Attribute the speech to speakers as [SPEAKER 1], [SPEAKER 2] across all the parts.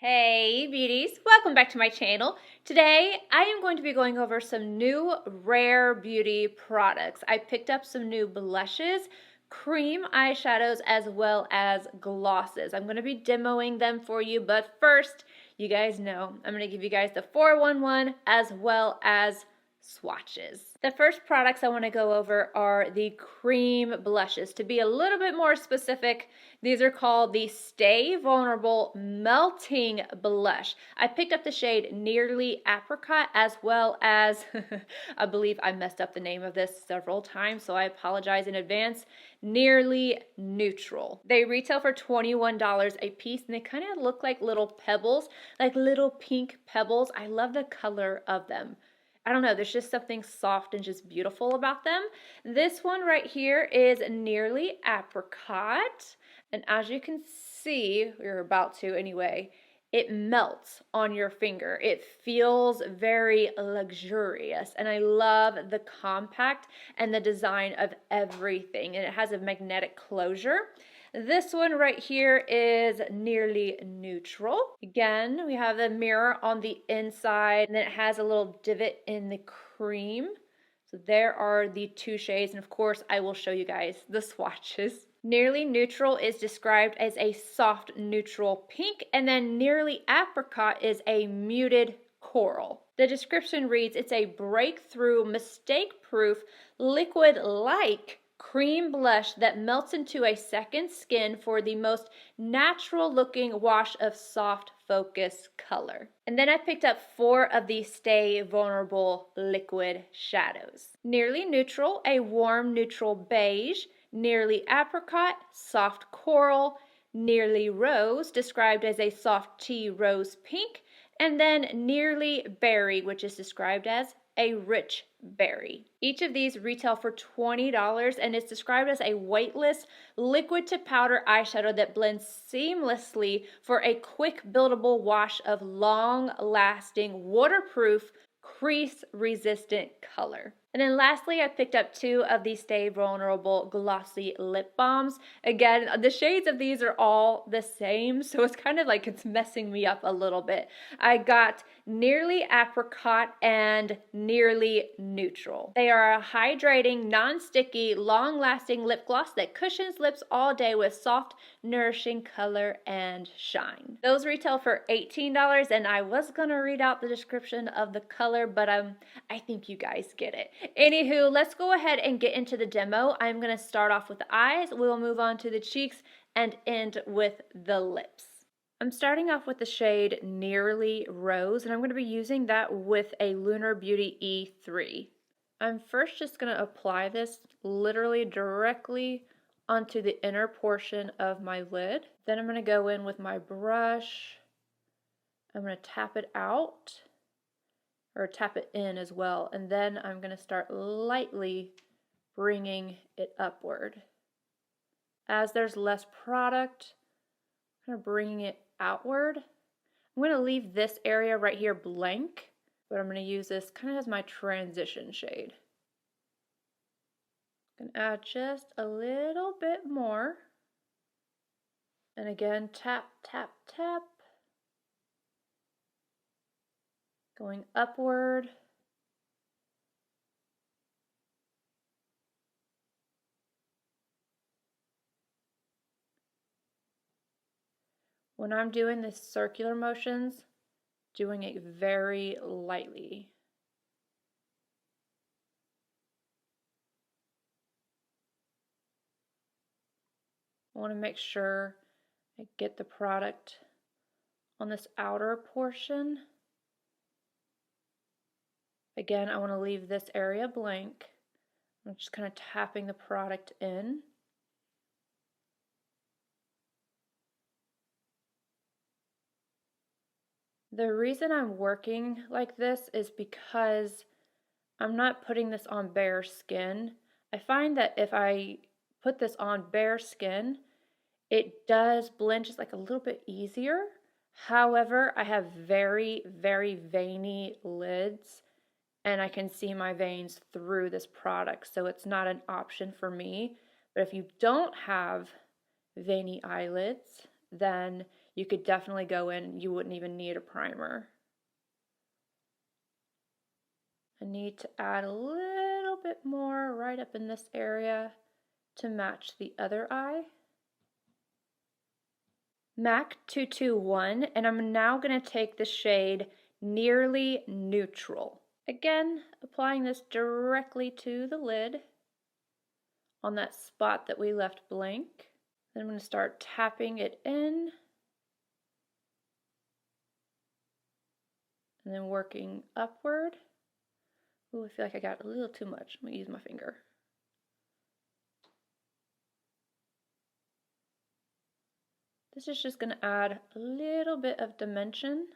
[SPEAKER 1] Hey beauties, welcome back to my channel. Today I am going to be going over some new Rare Beauty products. I picked up some new blushes, cream eyeshadows, as well as glosses. I'm going to be demoing them for you, but first, you guys know I'm going to give you guys the 411 as well as swatches. The first products I want to go over are the cream blushes. To be a little bit more specific, these are called the Stay Vulnerable Melting Blush. I picked up the shade Nearly Apricot as well as, I believe I messed up the name of this several times, so I apologize in advance, Nearly Neutral. They retail for $21 a piece, and they kind of look like little pebbles, like little pink pebbles. I love the color of them. I don't know, there's just something soft and just beautiful about them. This one right here is Nearly Apricot. And as you can see, you're about to anyway, it melts on your finger. It feels very luxurious. And I love the compact and the design of everything. And it has a magnetic closure. This one right here is Nearly Neutral. Again, we have the mirror on the inside, and then it has a little divot in the cream. So there are the two shades, and of course I will show you guys the swatches. Nearly Neutral is described as a soft neutral pink, and then Nearly Apricot is a muted coral. The description reads, it's a breakthrough, mistake-proof, liquid-like cream blush that melts into a second skin for the most natural looking wash of soft focus color. And then I picked up 4 of the Stay Vulnerable liquid shadows. Nearly Neutral, a warm neutral beige. Nearly Apricot, soft coral. Nearly Rose, described as a soft tea rose pink. And then Nearly Berry, which is described as a rich berry. Each of these retail for $20 and is described as a weightless liquid to powder eyeshadow that blends seamlessly for a quick buildable wash of long lasting waterproof crease resistant color. And then lastly, I picked up 2 of the Stay Vulnerable Glossy Lip Balms. Again, the shades of these are all the same, so it's kind of like it's messing me up a little bit. I got Nearly Apricot and Nearly Neutral. They are a hydrating, non-sticky, long-lasting lip gloss that cushions lips all day with soft, nourishing color and shine. Those retail for $18, and I was going to read out the description of the color, but I think you guys get it. Anywho, let's go ahead and get into the demo. I'm going to start off with the eyes. We will move on to the cheeks and end with the lips. I'm starting off with the shade Nearly Rose, and I'm going to be using that with a Lunar Beauty E3. I'm first just going to apply this literally directly onto the inner portion of my lid. Then I'm going to go in with my brush. I'm going to tap it out, or tap it in as well, and then I'm going to start lightly bringing it upward. As there's less product, I'm kind of bringing it outward. I'm going to leave this area right here blank, but I'm going to use this kind of as my transition shade. I'm going to add just a little bit more, and again, tap, tap, tap. Going upward. When I'm doing the circular motions, doing it very lightly. I want to make sure I get the product on this outer portion. Again, I want to leave this area blank. I'm just kind of tapping the product in. The reason I'm working like this is because I'm not putting this on bare skin. I find that if I put this on bare skin, it does blend just like a little bit easier. However, I have very, very veiny lids, and I can see my veins through this product, so it's not an option for me. But if you don't have veiny eyelids, then you could definitely go in and you wouldn't even need a primer. I need to add a little bit more right up in this area to match the other eye. MAC 221, and I'm now going to take the shade Nearly Neutral. Again, applying this directly to the lid on that spot that we left blank. Then I'm going to start tapping it in and then working upward. Ooh, I feel like I got a little too much. I'm going to use my finger. This is just going to add a little bit of dimension.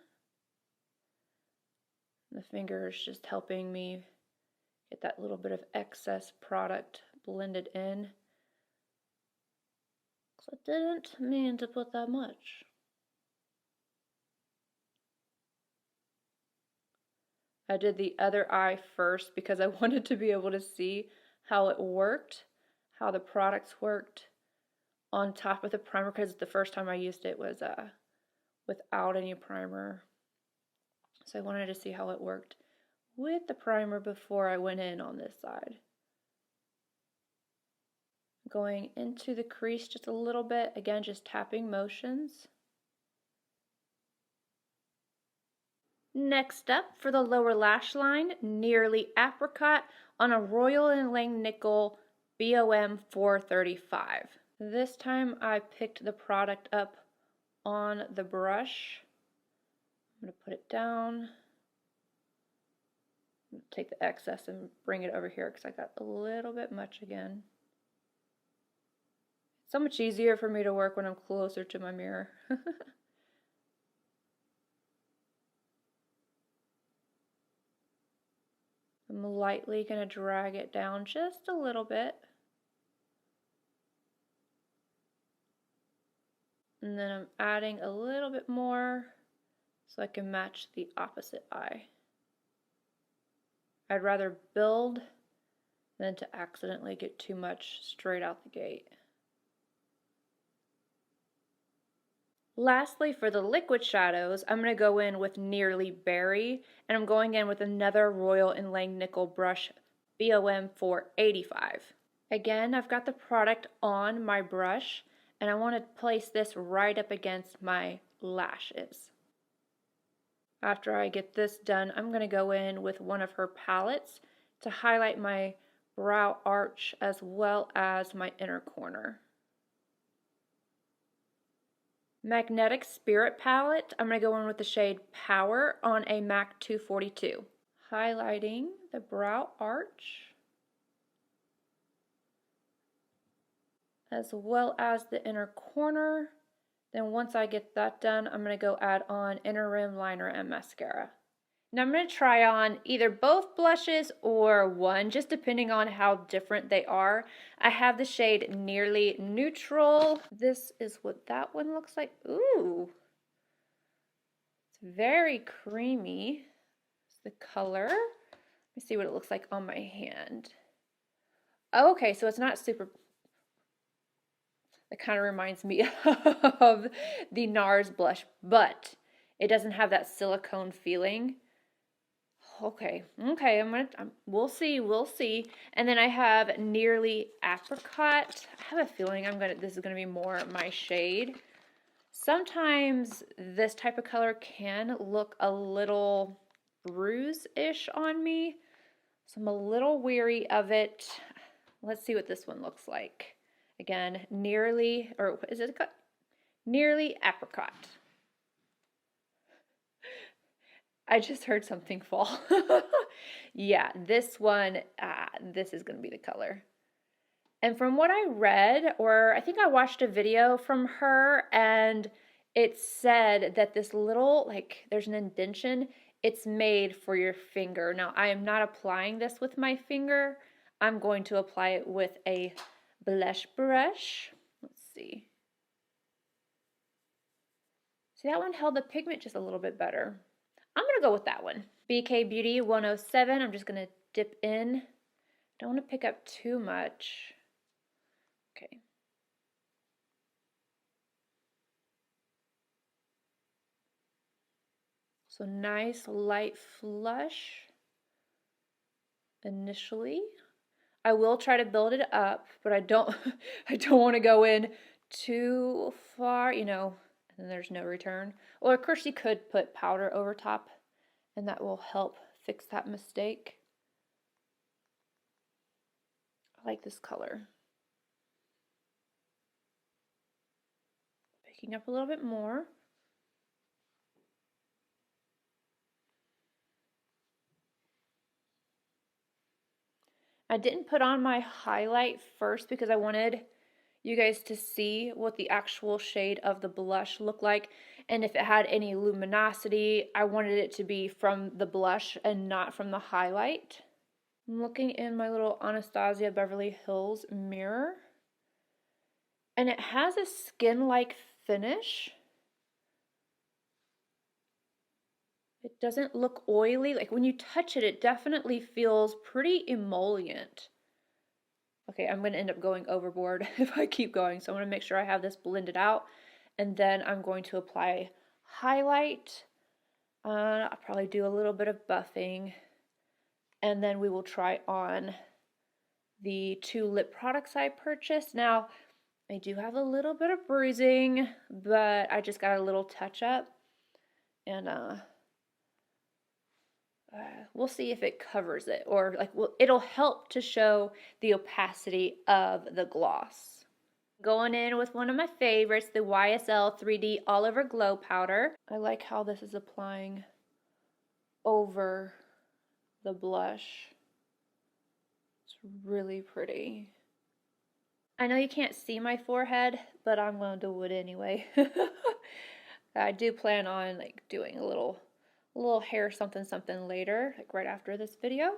[SPEAKER 1] The finger is just helping me get that little bit of excess product blended in. I didn't mean to put that much. I did the other eye first because I wanted to be able to see how it worked, how the products worked on top of the primer, because the first time I used it was without any primer. So I wanted to see how it worked with the primer before I went in on this side. Going into the crease just a little bit, again just tapping motions. Next up, for the lower lash line, Nearly Apricot on a Royal and Langnickel BOM 435. This time I picked the product up on the brush. I'm going to put it down. I'm going to take the excess and bring it over here because I got a little bit much again. It's so much easier for me to work when I'm closer to my mirror. I'm lightly going to drag it down just a little bit. And then I'm adding a little bit more so I can match the opposite eye. I'd rather build than to accidentally get too much straight out the gate. Lastly, for the liquid shadows, I'm going to go in with Nearly Berry, and I'm going in with another Royal and Langnickel brush, BOM 485. Again, I've got the product on my brush, and I want to place this right up against my lashes. After I get this done, I'm going to go in with one of her palettes to highlight my brow arch as well as my inner corner. Magnetic Spirit palette, I'm going to go in with the shade Power on a MAC 242. Highlighting the brow arch as well as the inner corner. Then once I get that done, I'm going to go add on inner rim liner and mascara. Now I'm going to try on either both blushes or one, just depending on how different they are. I have the shade Nearly Neutral. This is what that one looks like. Ooh, it's very creamy. It's the color. Let me see what it looks like on my hand. Okay, so it's not super. It kind of reminds me of the NARS blush, but it doesn't have that silicone feeling. Okay, we'll see. And then I have Nearly Apricot. I have a feeling this is gonna be more my shade. Sometimes this type of color can look a little bruise-ish on me, so I'm a little weary of it. Let's see what this one looks like. Again, Nearly Apricot. I just heard something fall. Yeah, this one, this is going to be the color. And from what I read, or I think I watched a video from her, and it said that this little, there's an indentation, it's made for your finger. Now, I am not applying this with my finger. I'm going to apply it with a blush brush. Let's see. See, that one held the pigment just a little bit better. I'm going to go with that one. BK Beauty 107. I'm just going to dip in. Don't want to pick up too much. Okay. So nice light flush initially. I will try to build it up, but I don't I don't want to go in too far, you know, and then there's no return. Or of course you could put powder over top and that will help fix that mistake. I like this color. Picking up a little bit more. I didn't put on my highlight first because I wanted you guys to see what the actual shade of the blush looked like, and if it had any luminosity, I wanted it to be from the blush and not from the highlight. I'm looking in my little Anastasia Beverly Hills mirror, and it has a skin-like finish. It doesn't look oily. Like when you touch it, it definitely feels pretty emollient. Okay, I'm going to end up going overboard if I keep going, so I'm going to make sure I have this blended out, and then I'm going to apply highlight. I'll probably do a little bit of buffing, and then we will try on the 2 lip products I purchased. Now, I do have a little bit of bruising, but I just got a little touch up, and we'll see if it covers it, or like it'll help to show the opacity of the gloss. Going in with one of my favorites, the YSL 3D All Over Glow Powder. I like how this is applying over the blush. It's really pretty. I know you can't see my forehead, but I'm going to do it anyway. I do plan on like doing a little hair something later, like right after this video.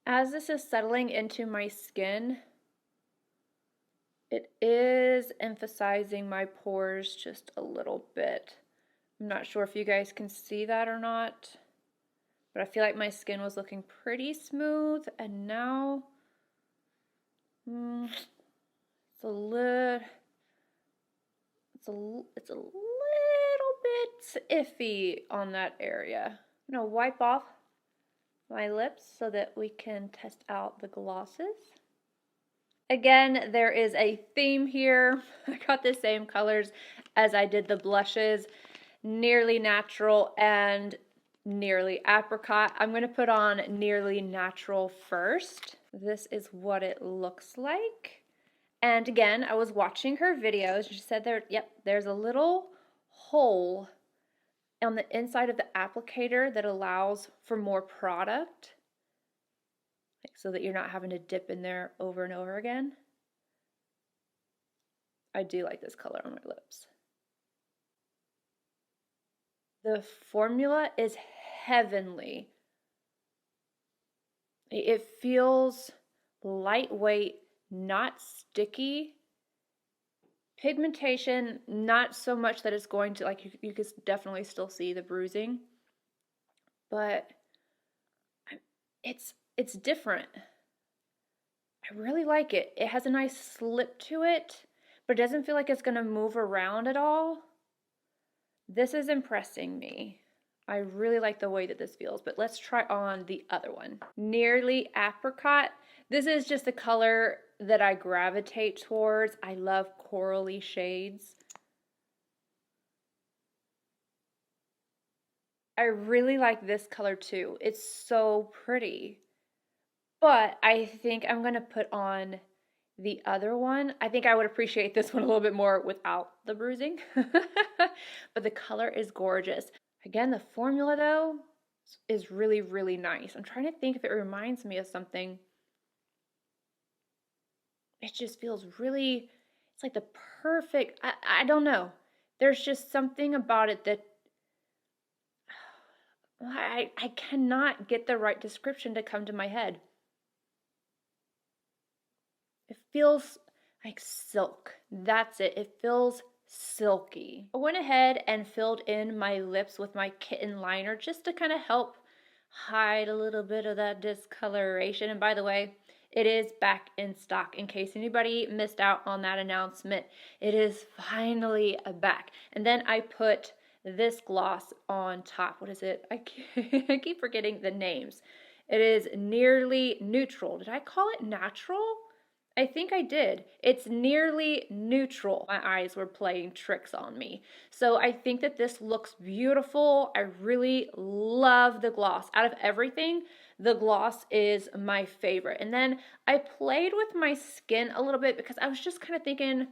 [SPEAKER 1] As this is settling into my skin, it is emphasizing my pores just a little bit. I'm not sure if you guys can see that or not, but I feel like my skin was looking pretty smooth, and now it's a little bit iffy on that area. I'm gonna wipe off my lips so that we can test out the glosses. Again, there is a theme here. I got the same colors as I did the blushes, Nearly Natural and Nearly Apricot. I'm going to put on Nearly Natural first. This is what it looks like. And again, I was watching her videos. She said there's a little hole on the inside of the applicator that allows for more product, so that you're not having to dip in there over and over again. I do like this color on my lips. The formula is heavenly. It feels lightweight, not sticky. Pigmentation, not so much that it's going to, like, you can definitely still see the bruising, but it's different. I really like it. It has a nice slip to it, but it doesn't feel like it's going to move around at all. This is impressing me. I really like the way that this feels, but let's try on the other one. Nearly Apricot. This is just the color that I gravitate towards. I love corally shades. I really like this color too. It's so pretty. But I think I'm going to put on the other one. I think I would appreciate this one a little bit more without the bruising. But the color is gorgeous. Again, the formula though is really, really nice. I'm trying to think if it reminds me of something. It just feels really, it's like the perfect, I don't know. There's just something about it that I cannot get the right description to come to my head. It feels like silk. That's it. It feels silky. I went ahead and filled in my lips with my Kitten liner just to kind of help hide a little bit of that discoloration. And by the way, it is back in stock. In case anybody missed out on that announcement, it is finally back. And then I put this gloss on top. What is it? I keep forgetting the names. It is Nearly Neutral. Did I call it natural? I think I did. It's Nearly Neutral. My eyes were playing tricks on me. So I think that this looks beautiful. I really love the gloss. Out of everything, the gloss is my favorite. And then I played with my skin a little bit because I was just kind of thinking,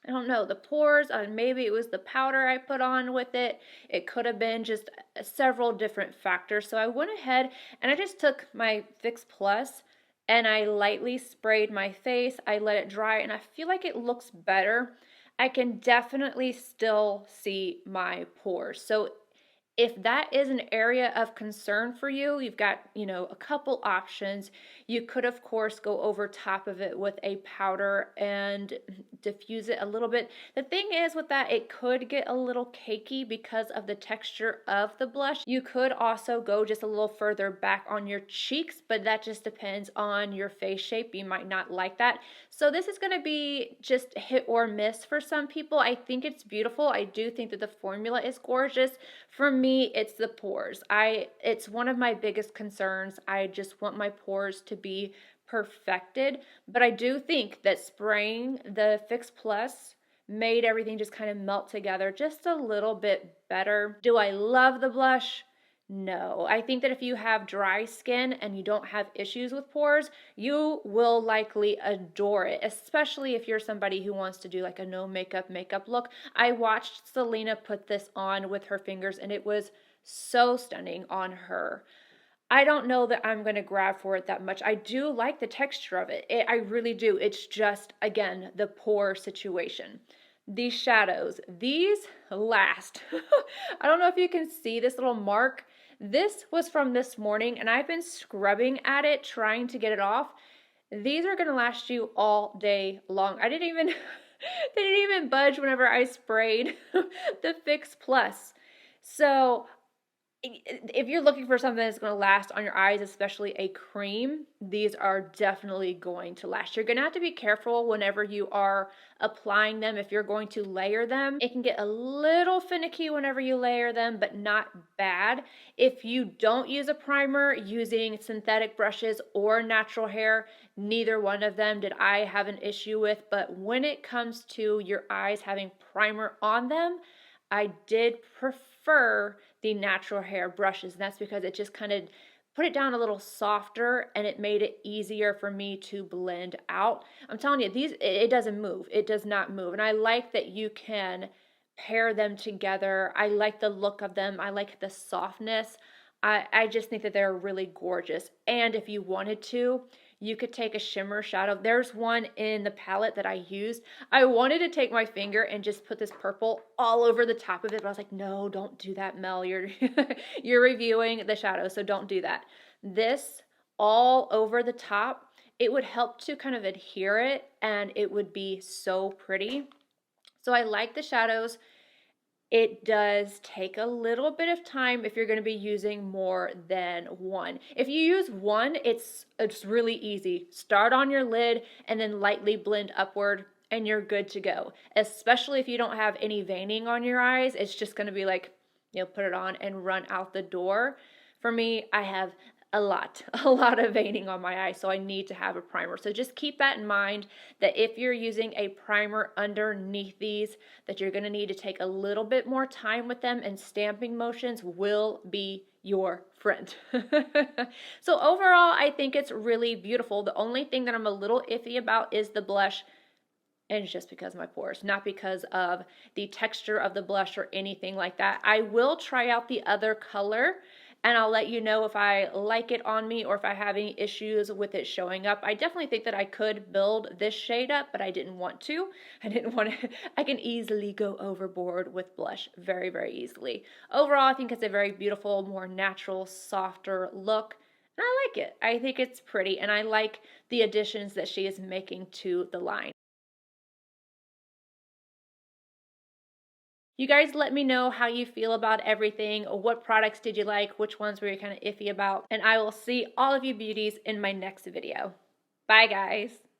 [SPEAKER 1] I don't know, the pores, maybe it was the powder I put on with it. It could have been just several different factors. So I went ahead and I just took my Fix Plus and I lightly sprayed my face. I let it dry and I feel like it looks better. I can definitely still see my pores. So if that is an area of concern for you, you've got, a couple options. You could, of course, go over top of it with a powder and diffuse it a little bit. The thing is with that, it could get a little cakey because of the texture of the blush. You could also go just a little further back on your cheeks, but that just depends on your face shape. You might not like that. So this is going to be just hit or miss for some people. I think it's beautiful. I do think that the formula is gorgeous. For me, it's the pores. It's one of my biggest concerns. I just want my pores to be perfected, but I do think that spraying the Fix Plus made everything just kind of melt together just a little bit better. Do I love the blush? No. I think that if you have dry skin and you don't have issues with pores, you will likely adore it, especially if you're somebody who wants to do like a no makeup look. I watched Selena put this on with her fingers and it was so stunning on her. I don't know that I'm going to grab for it that much. I do like the texture of it. I really do. It's just, again, the pore situation. These shadows, these last. I don't know if you can see this little mark. This was from this morning and I've been scrubbing at it trying to get it off. These are going to last you all day long. I didn't even they didn't even budge whenever I sprayed the Fix Plus. So if you're looking for something that's going to last on your eyes, especially a cream, these are definitely going to last. You're going to have to be careful whenever you are applying them. If you're going to layer them, it can get a little finicky whenever you layer them, but not bad. If you don't use a primer using synthetic brushes or natural hair, neither one of them did I have an issue with. But when it comes to your eyes having primer on them, I did prefer the natural hair brushes, and that's because it just kind of put it down a little softer and it made it easier for me to blend out. I'm telling you, it doesn't move. It does not move. And I like that you can pair them together. I like the look of them. I like the softness. I just think that they're really gorgeous. And if you wanted to, you could take a shimmer shadow. There's one in the palette that I used. I wanted to take my finger and just put this purple all over the top of it, but I was like, no, don't do that, Mel. You're reviewing the shadow, so don't do that. This all over the top, it would help to kind of adhere it, and it would be so pretty. So I like the shadows. It does take a little bit of time if you're going to be using more than one. If you use one, it's really easy. Start on your lid and then lightly blend upward and you're good to go. Especially if you don't have any veining on your eyes, it's just going to be like, put it on and run out the door. For me, I have a lot of veining on my eyes, so I need to have a primer. So just keep that in mind, that if you're using a primer underneath these, that you're going to need to take a little bit more time with them, and stamping motions will be your friend. So overall, I think it's really beautiful. The only thing that I'm a little iffy about is the blush, and it's just because of my pores, not because of the texture of the blush or anything like that. I will try out the other color, and I'll let you know if I like it on me or if I have any issues with it showing up. I definitely think that I could build this shade up, but I didn't want to. I can easily go overboard with blush very, very easily. Overall, I think it's a very beautiful, more natural, softer look. And I like it. I think it's pretty, and I like the additions that she is making to the line. You guys let me know how you feel about everything. What products did you like? Which ones were you kind of iffy about? And I will see all of you beauties in my next video. Bye, guys.